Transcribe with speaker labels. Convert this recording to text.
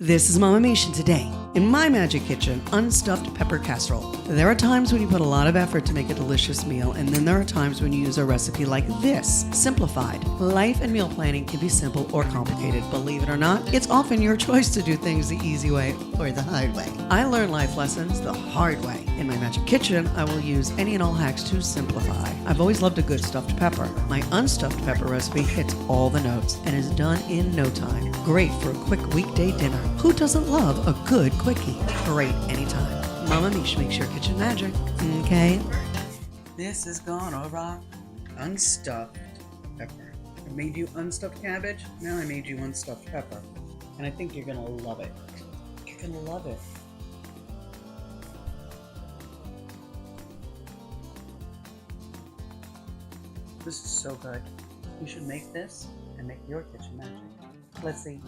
Speaker 1: This is Mama Miche today. In my magic kitchen, unstuffed pepper casserole. There are times when you put a lot of effort to make a delicious meal, and then there are times when you use a recipe like this, simplified. Life and meal planning can be simple or complicated. Believe it or not, it's often your choice to do things the easy way or the hard way. I learn life lessons the hard way. In my magic kitchen, I will use any and all hacks to simplify. I've always loved a good stuffed pepper. My unstuffed pepper recipe hits all the notes and is done in no time. Great for a quick weekday dinner. Who doesn't love a good quickie? Great anytime. Mama Miche makes your kitchen magic. Okay? This is gonna rock. Unstuffed pepper. I made you unstuffed cabbage. Now I made you unstuffed pepper. And I think you're gonna love it. You're gonna love it. This is so good. You should make this and make your kitchen magic. Let's see.